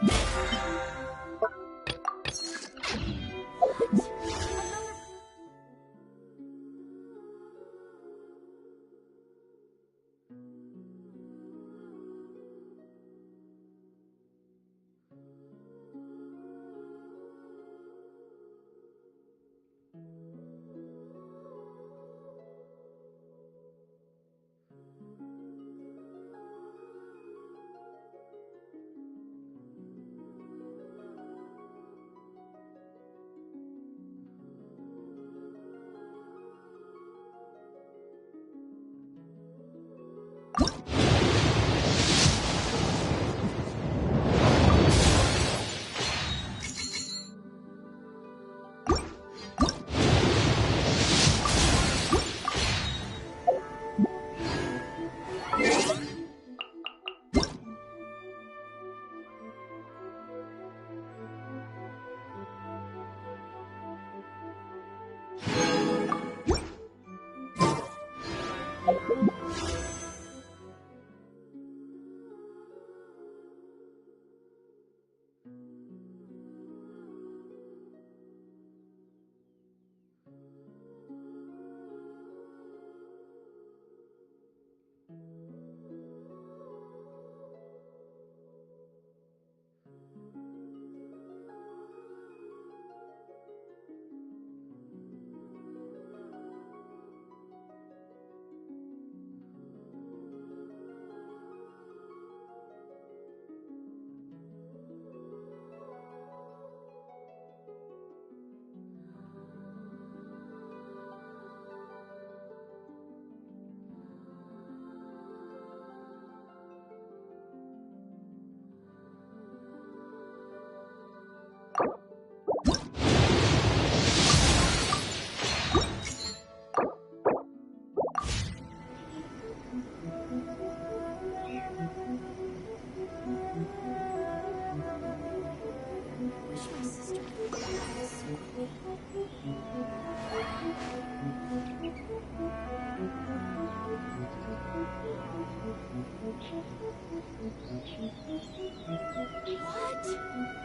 What?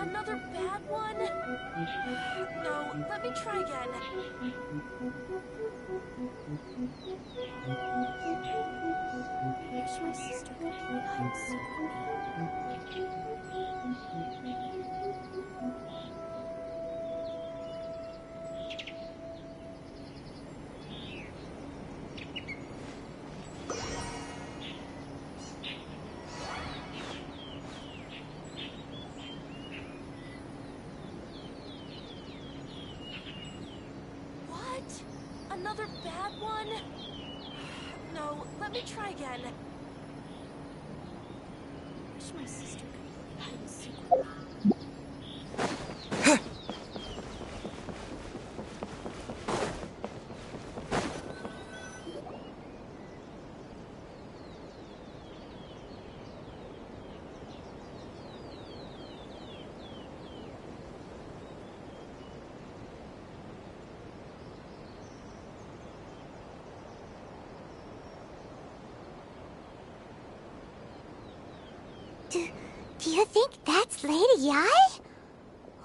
Another bad one? No, let me try again. Wish my sister could be behind secretly. Another bad one? No, let me try again. Wish my sister could be behind secretly. Do you think that's Lady Ai?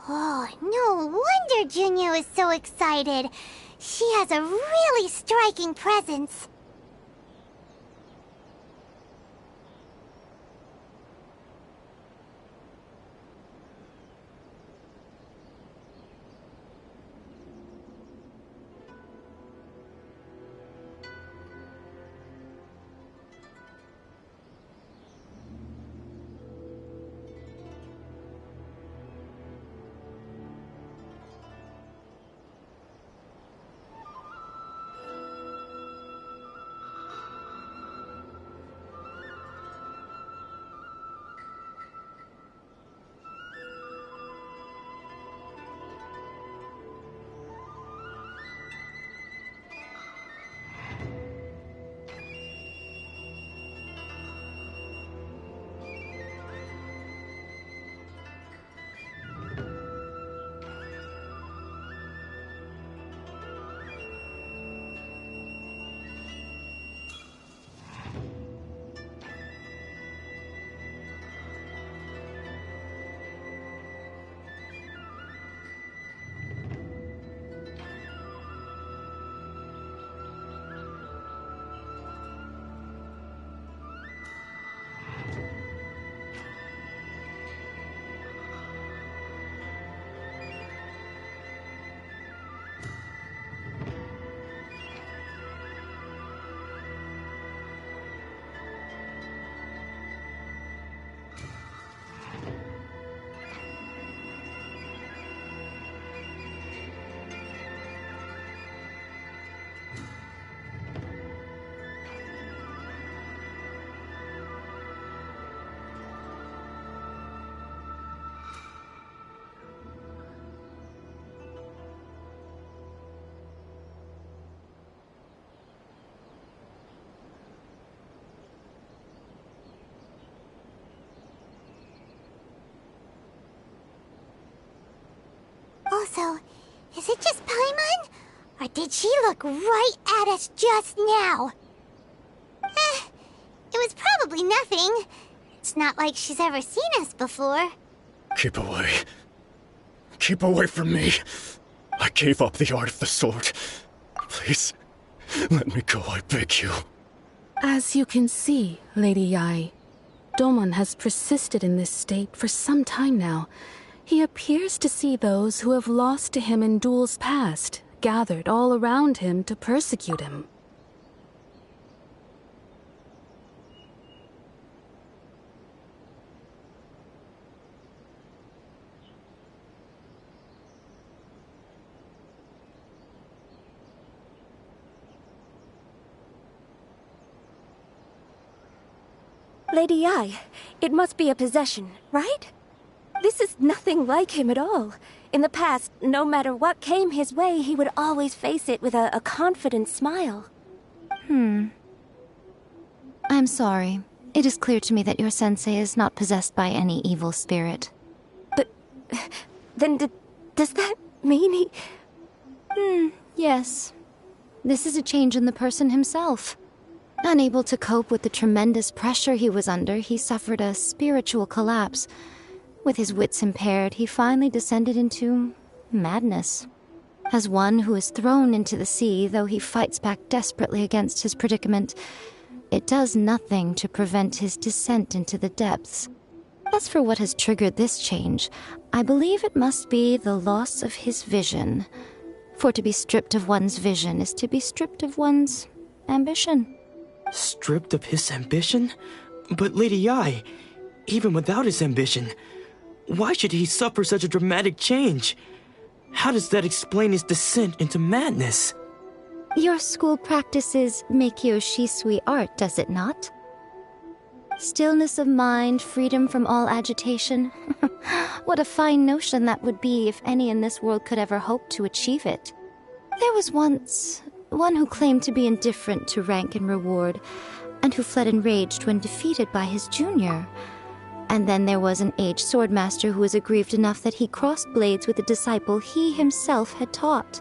Oh, no wonder Junior is so excited. She has a really striking presence. Also, is it just Paimon? Or did she look right at us just now? It was probably nothing. It's not like she's ever seen us before. Keep away. Keep away from me. I gave up the art of the sword. Please, let me go, I beg you. As you can see, Lady Yae, Domon has persisted in this state for some time now. He appears to see those who have lost to him in duels past, gathered all around him to persecute him. Lady Yae, it must be a possession, right? This is nothing like him at all. In the past, no matter what came his way, he would always face it with a confident smile. I'm sorry. It is clear to me that your sensei is not possessed by any evil spirit. But then does that mean he... Yes. This is a change in the person himself. Unable to cope with the tremendous pressure he was under, he suffered a spiritual collapse. With his wits impaired, he finally descended into madness. As one who is thrown into the sea, though he fights back desperately against his predicament, it does nothing to prevent his descent into the depths. As for what has triggered this change, I believe it must be the loss of his vision. For to be stripped of one's vision is to be stripped of one's ambition. Stripped of his ambition? But Lady Yae, even without his ambition, why should he suffer such a dramatic change? How does that explain his descent into madness? Your school practices Meikyo Shisui art, does it not? Stillness of mind, freedom from all agitation. What a fine notion that would be if any in this world could ever hope to achieve it. There was once one who claimed to be indifferent to rank and reward, and who fled enraged when defeated by his junior. And then there was an aged swordmaster who was aggrieved enough that he crossed blades with a disciple he himself had taught.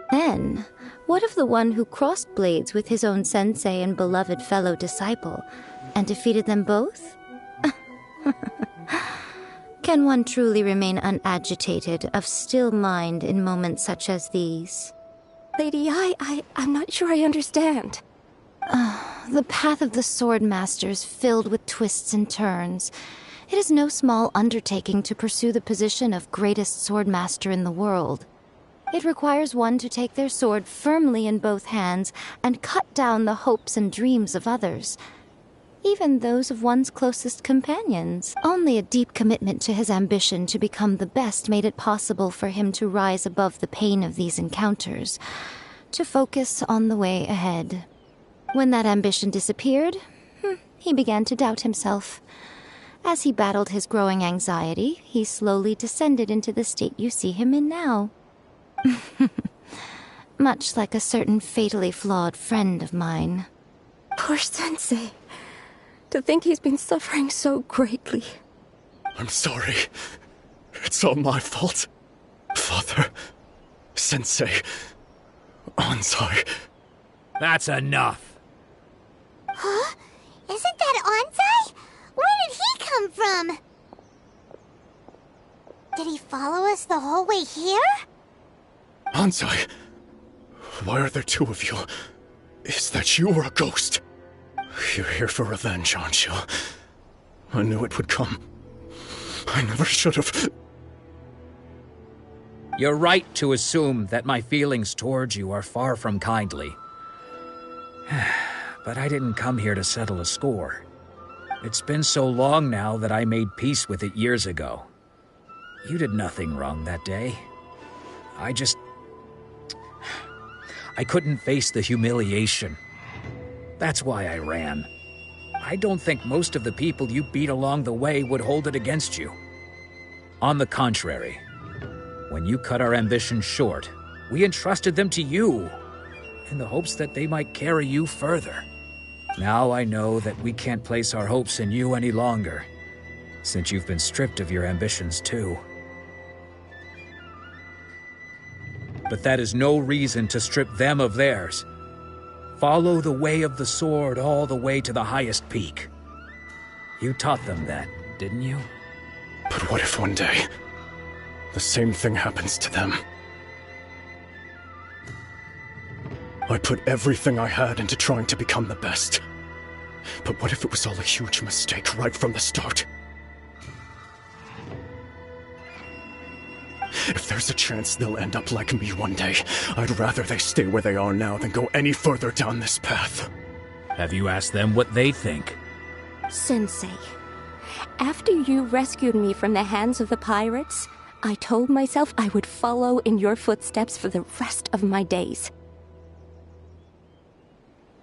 Then, what of the one who crossed blades with his own sensei and beloved fellow disciple, and defeated them both? Can one truly remain unagitated, of still mind in moments such as these? Lady Yae, I'm not sure I understand. The path of the sword master is filled with twists and turns. It is no small undertaking to pursue the position of greatest sword master in the world. It requires one to take their sword firmly in both hands and cut down the hopes and dreams of others, even those of one's closest companions. Only a deep commitment to his ambition to become the best made it possible for him to rise above the pain of these encounters, to focus on the way ahead. When that ambition disappeared, he began to doubt himself. As he battled his growing anxiety, he slowly descended into the state you see him in now. Much like a certain fatally flawed friend of mine. Poor Sensei. To think he's been suffering so greatly. I'm sorry. It's all my fault. Father, Sensei, Ansai. That's enough. Huh? Isn't that Ansai? Where did he come from? Did he follow us the whole way here? Ansai, why are there two of you? Is that you or a ghost? You're here for revenge, aren't you? I knew it would come. I never should have. You're right to assume that my feelings towards you are far from kindly. But I didn't come here to settle a score. It's been so long now that I made peace with it years ago. You did nothing wrong that day. I couldn't face the humiliation. That's why I ran. I don't think most of the people you beat along the way would hold it against you. On the contrary, when you cut our ambitions short, we entrusted them to you, in the hopes that they might carry you further. Now I know that we can't place our hopes in you any longer, since you've been stripped of your ambitions too. But that is no reason to strip them of theirs. Follow the way of the sword all the way to the highest peak. You taught them that, didn't you? But what if one day, the same thing happens to them? I put everything I had into trying to become the best. But what if it was all a huge mistake right from the start? If there's a chance they'll end up like me one day, I'd rather they stay where they are now than go any further down this path. Have you asked them what they think? Sensei, after you rescued me from the hands of the pirates, I told myself I would follow in your footsteps for the rest of my days.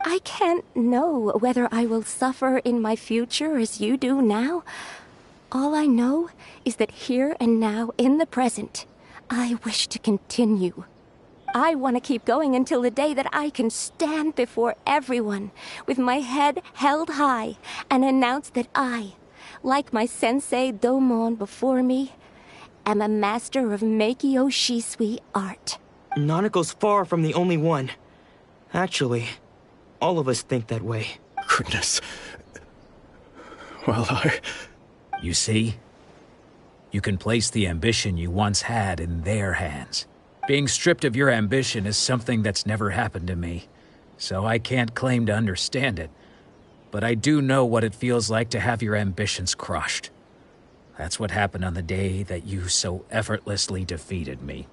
I can't know whether I will suffer in my future as you do now. All I know is that here and now, in the present, I wish to continue. I want to keep going until the day that I can stand before everyone with my head held high and announce that I, like my sensei Domon before me, am a master of Meikyo Shisui art. Nanako's far from the only one. Actually, all of us think that way. Goodness. Well, You see? You can place the ambition you once had in their hands. Being stripped of your ambition is something that's never happened to me, so I can't claim to understand it. But I do know what it feels like to have your ambitions crushed. That's what happened on the day that you so effortlessly defeated me.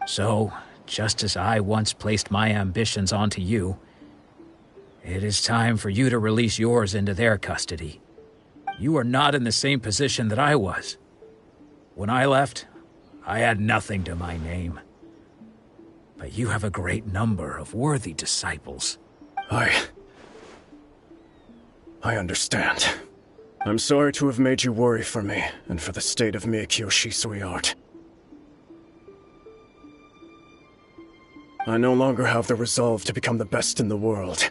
So, just as I once placed my ambitions onto you, it is time for you to release yours into their custody. You are not in the same position that I was. When I left, I had nothing to my name. But you have a great number of worthy disciples. I understand. I'm sorry to have made you worry for me, and for the state of Meikyo Shisui art. I no longer have the resolve to become the best in the world.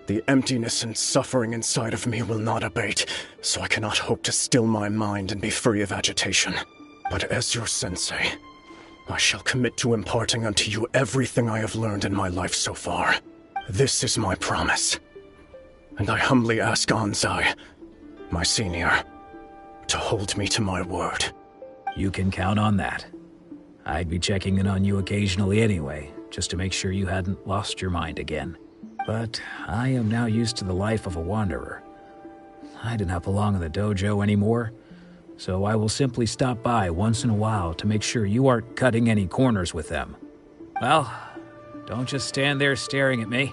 The emptiness and suffering inside of me will not abate, so I cannot hope to still my mind and be free of agitation. But as your sensei, I shall commit to imparting unto you everything I have learned in my life so far. This is my promise. And I humbly ask Anzai, my senior, to hold me to my word. You can count on that. I'd be checking in on you occasionally anyway, just to make sure you hadn't lost your mind again. But I am now used to the life of a wanderer. I do not belong in the dojo anymore, so I will simply stop by once in a while to make sure you aren't cutting any corners with them. Well, don't just stand there staring at me.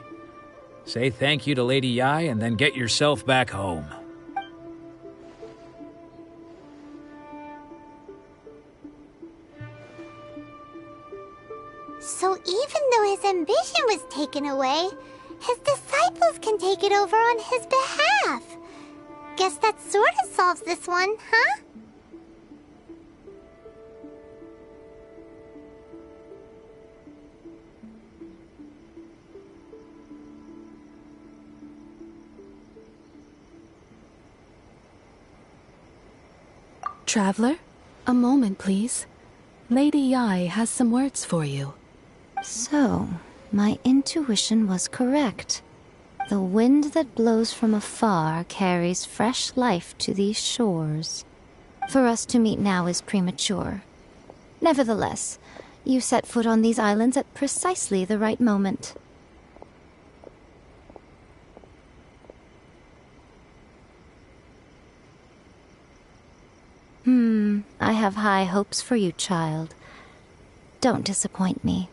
Say thank you to Lady Yai and then get yourself back home. So even though his ambition was taken away, his disciples can take it over on his behalf. Guess that sort of solves this one, huh? Traveler, a moment, please. Lady Yai has some words for you. So, my intuition was correct. The wind that blows from afar carries fresh life to these shores. For us to meet now is premature. Nevertheless, you set foot on these islands at precisely the right moment. I have high hopes for you, child. Don't disappoint me.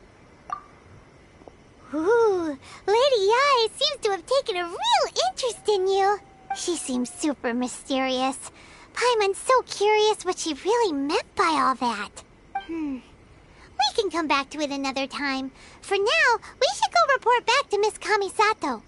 Ooh, Lady Yai seems to have taken a real interest in you. She seems super mysterious. Paimon's so curious what she really meant by all that. We can come back to it another time. For now, we should go report back to Miss Kamisato.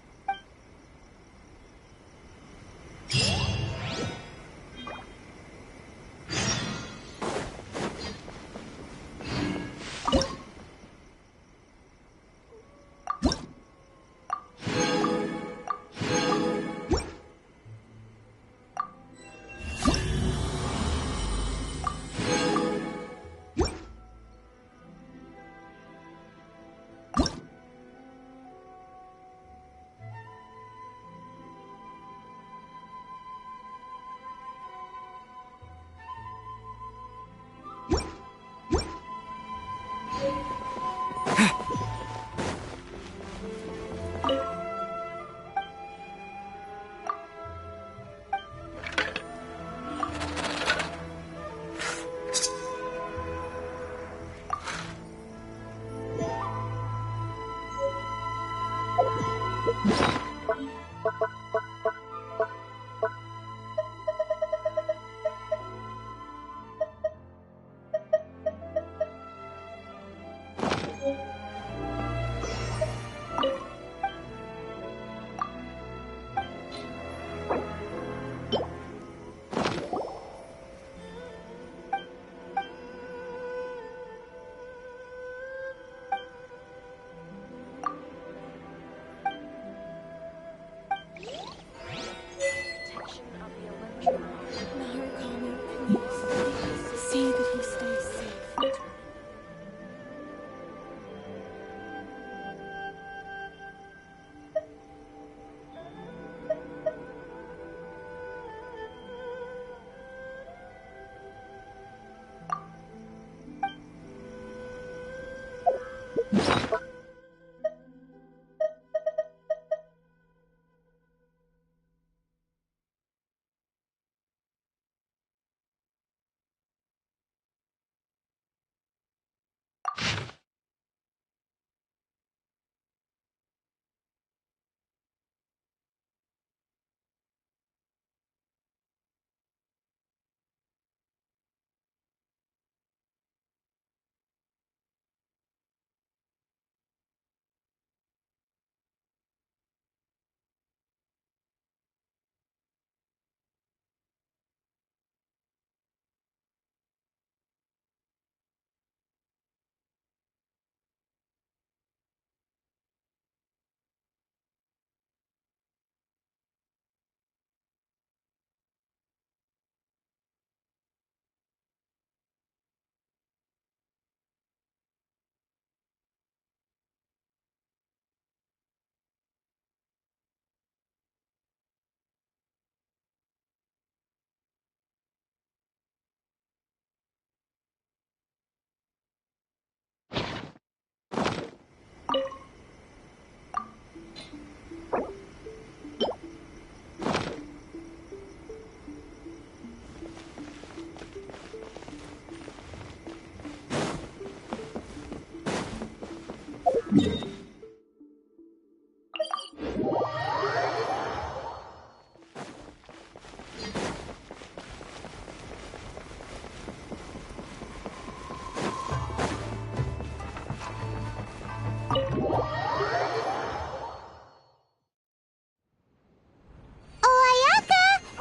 See that he stays safe.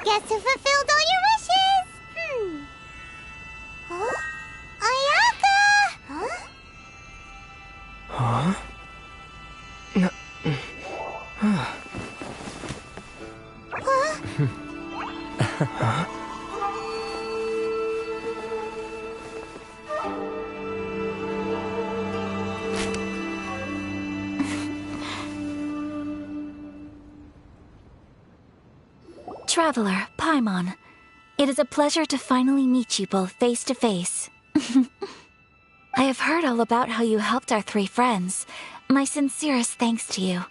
Guess who fulfilled all your wishes? Huh? Ayaka! Huh? Traveler, Paimon, it is a pleasure to finally meet you both face to face. I have heard all about how you helped our three friends. My sincerest thanks to you.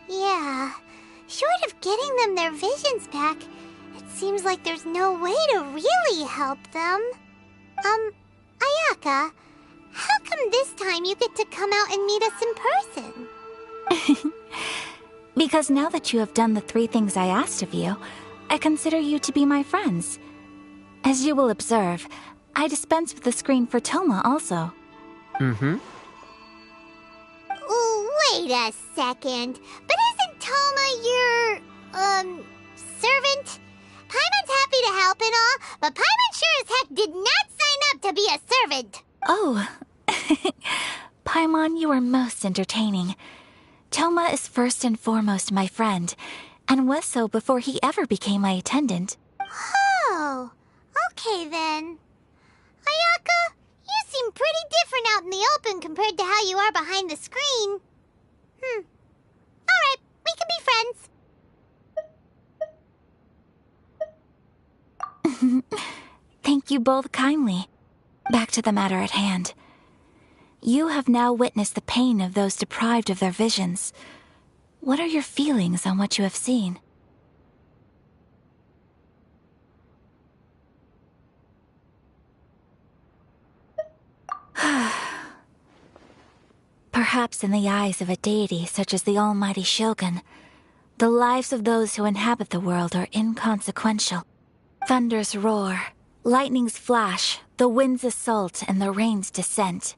Yeah, short of getting them their visions back, it seems like there's no way to really help them. Ayaka, how come this time you get to come out and meet us in person? Because now that you have done the 3 things I asked of you, I consider you to be my friends. As you will observe, I dispense with the screen for Toma also. Mm-hmm. Wait a second. But isn't Toma your, servant? Paimon's happy to help and all, but Paimon sure as heck did not sign up to be a servant. Oh. Paimon, you are most entertaining. Toma is first and foremost my friend, and was so before he ever became my attendant. Oh, okay then. Ayaka, you seem pretty different out in the open compared to how you are behind the screen. Alright, we can be friends. Thank you both kindly. Back to the matter at hand. You have now witnessed the pain of those deprived of their visions. What are your feelings on what you have seen? Perhaps in the eyes of a deity such as the almighty Shogun, the lives of those who inhabit the world are inconsequential. Thunders roar, lightnings flash, the winds assault, and the rains descent.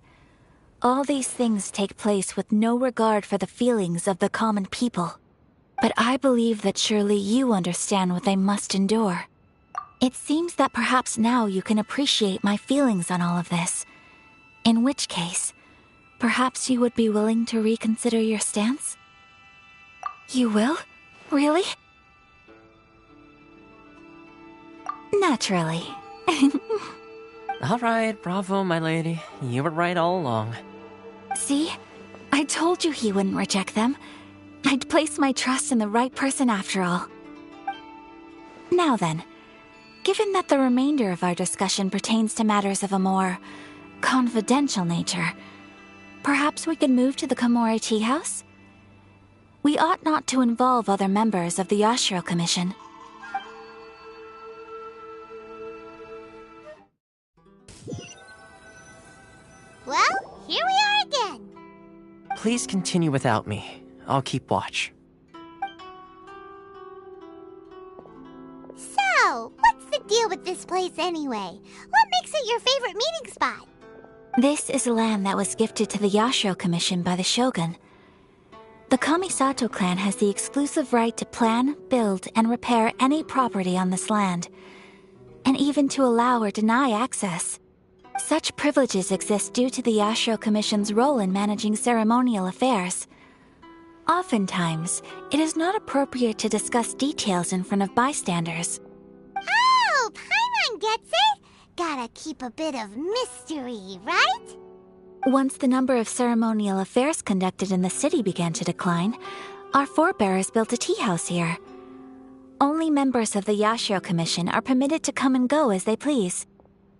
All these things take place with no regard for the feelings of the common people. But I believe that surely you understand what they must endure. It seems that perhaps now you can appreciate my feelings on all of this. In which case, perhaps you would be willing to reconsider your stance? You will? Really? Naturally. Alright, bravo, my lady. You were right all along. See? I told you he wouldn't reject them. I'd placed my trust in the right person after all. Now then, given that the remainder of our discussion pertains to matters of a more confidential nature, perhaps we could move to the Komori Tea House? We ought not to involve other members of the Yashiro Commission. Well, here we are again. Please continue without me. I'll keep watch. So, what's the deal with this place anyway? What makes it your favorite meeting spot? This is land that was gifted to the Yashiro Commission by the Shogun. The Kamisato clan has the exclusive right to plan, build, and repair any property on this land, and even to allow or deny access. Such privileges exist due to the Yashiro Commission's role in managing ceremonial affairs. Oftentimes, it is not appropriate to discuss details in front of bystanders. Oh, Paimon gets it! Gotta keep a bit of mystery, right? Once the number of ceremonial affairs conducted in the city began to decline, our forebears built a tea house here. Only members of the Yashiro Commission are permitted to come and go as they please.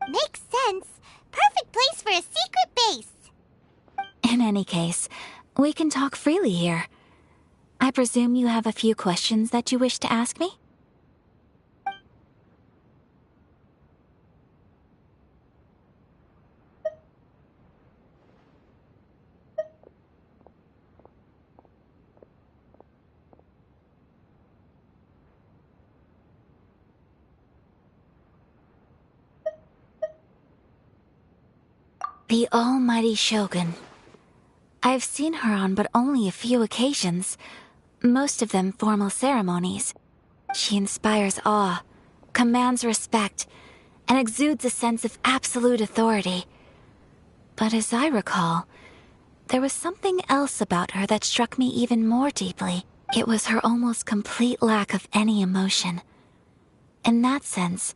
Makes sense. Perfect place for a secret base. In any case, we can talk freely here. I presume you have a few questions that you wish to ask me? The almighty Shogun. I've seen her on but only a few occasions, most of them formal ceremonies. She inspires awe, commands respect, and exudes a sense of absolute authority. But as I recall, there was something else about her that struck me even more deeply. It was her almost complete lack of any emotion. In that sense,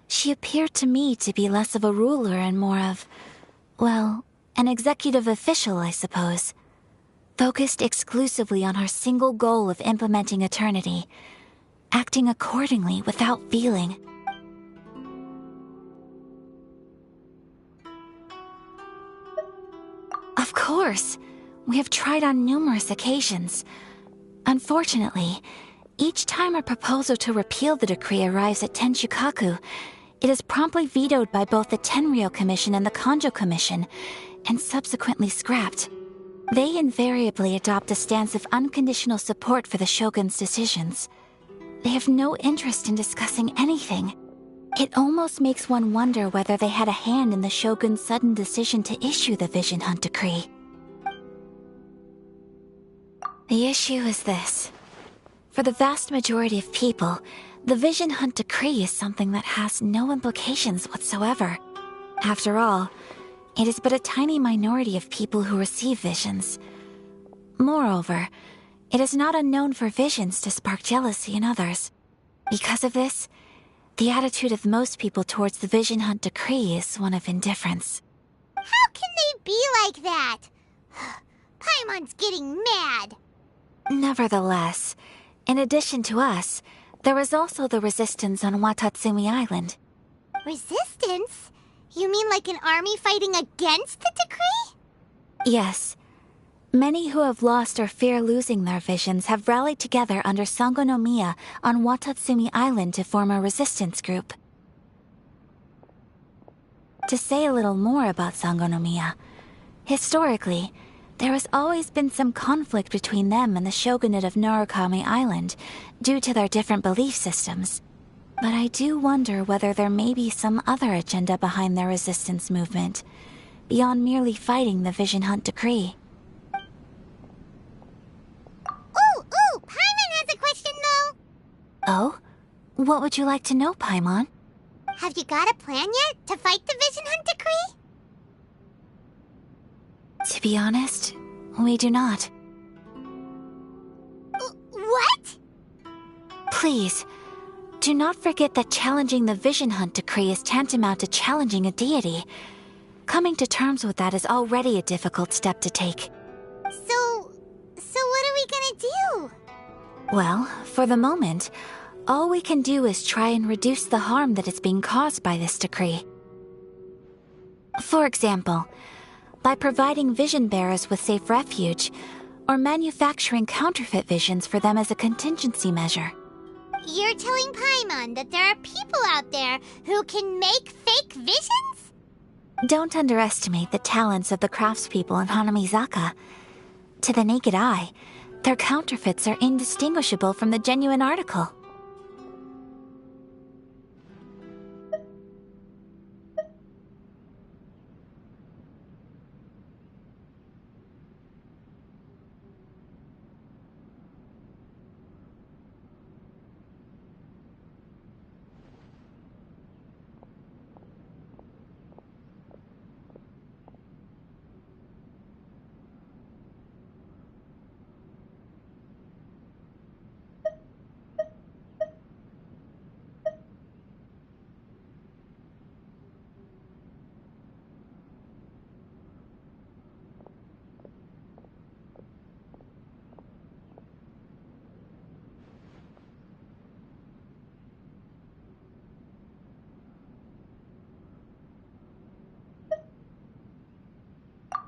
she appeared to me to be less of a ruler and more of, well, an executive official, I suppose. Focused exclusively on her single goal of implementing eternity, acting accordingly without feeling. Of course, we have tried on numerous occasions. Unfortunately, Each time a proposal to repeal the decree arrives at Tenshukaku, it is promptly vetoed by both the Tenryou Commission and the Kanjo Commission, and subsequently scrapped. They invariably adopt a stance of unconditional support for the Shogun's decisions. They have no interest in discussing anything. It almost makes one wonder whether they had a hand in the Shogun's sudden decision to issue the Vision Hunt Decree. The issue is this. For the vast majority of people, the Vision Hunt Decree is something that has no implications whatsoever. After all, it is but a tiny minority of people who receive visions. Moreover, it is not unknown for visions to spark jealousy in others. Because of this, the attitude of most people towards the Vision Hunt Decree is one of indifference. How can they be like that? Paimon's getting mad. Nevertheless, in addition to us, there is also the resistance on Watatsumi Island. Resistance? You mean like an army fighting against the decree? Yes. Many who have lost or fear losing their visions have rallied together under Sango no Miya on Watatsumi Island to form a resistance group. To say a little more about Sango no Miya, historically, there has always been some conflict between them and the shogunate of Narukami Island due to their different belief systems. But I do wonder whether there may be some other agenda behind their resistance movement, beyond merely fighting the Vision Hunt Decree. Ooh, Paimon has a question though. Oh? What would you like to know, Paimon? Have you got a plan yet to fight the Vision Hunt Decree? To be honest, we do not. What? Please, do not forget that challenging the Vision Hunt Decree is tantamount to challenging a deity. Coming to terms with that is already a difficult step to take. So what are we gonna do? Well, for the moment, all we can do is try and reduce the harm that is being caused by this decree. For example, by providing vision bearers with safe refuge, or manufacturing counterfeit visions for them as a contingency measure. You're telling Paimon that there are people out there who can make fake visions? Don't underestimate the talents of the craftspeople in Hanamizaka. To the naked eye, their counterfeits are indistinguishable from the genuine article.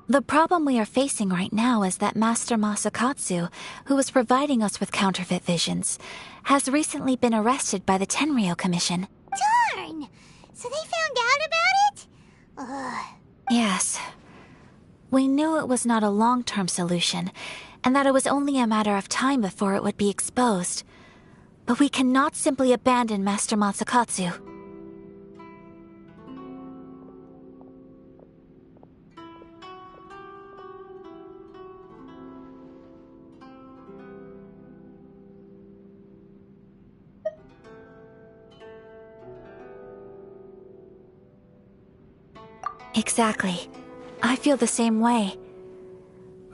The problem we are facing right now is that Master Masakatsu, who was providing us with counterfeit visions, has recently been arrested by the Tenryou Commission. Darn! So they found out about it? Ugh. Yes. We knew it was not a long-term solution, and that it was only a matter of time before it would be exposed. But we cannot simply abandon Master Masakatsu. Exactly. I feel the same way.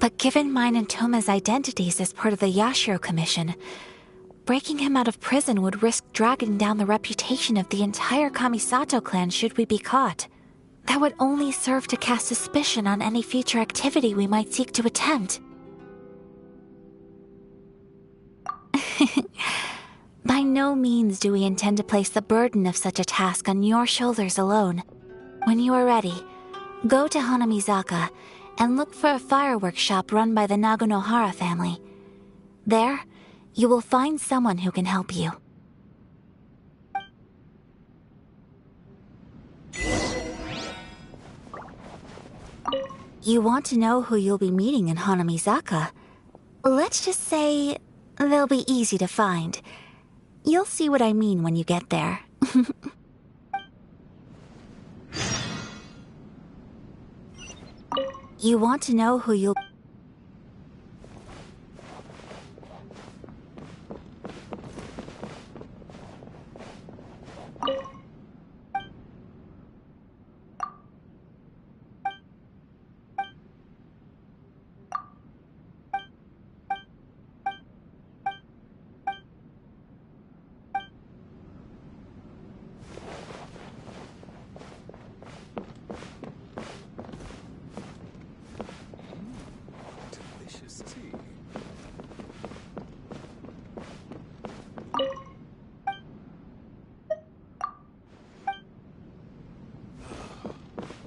But given mine and Toma's identities as part of the Yashiro Commission, breaking him out of prison would risk dragging down the reputation of the entire Kamisato clan should we be caught. That would only serve to cast suspicion on any future activity we might seek to attempt. By no means do we intend to place the burden of such a task on your shoulders alone. When you are ready, go to Hanamizaka and look for a fireworks shop run by the Nagonohara family. There, you will find someone who can help you. You want to know who you'll be meeting in Hanamizaka? Let's just say they'll be easy to find. You'll see what I mean when you get there. You want to know who you'll...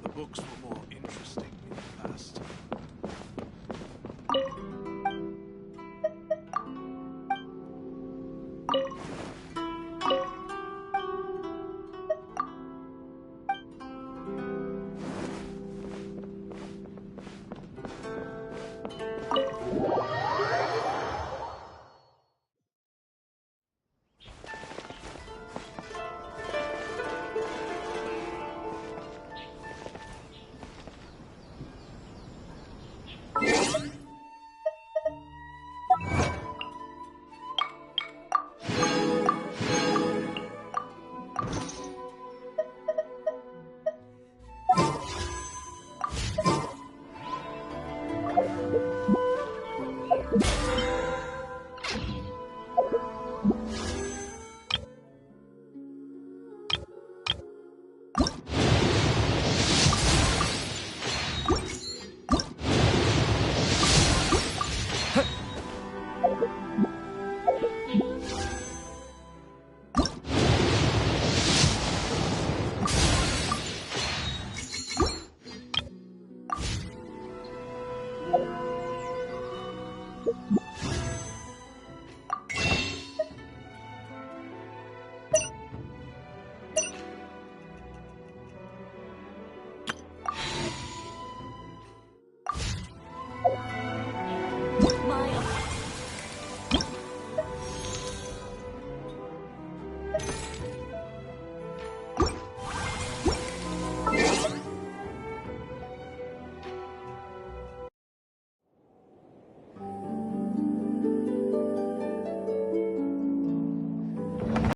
The books were more interesting in the past.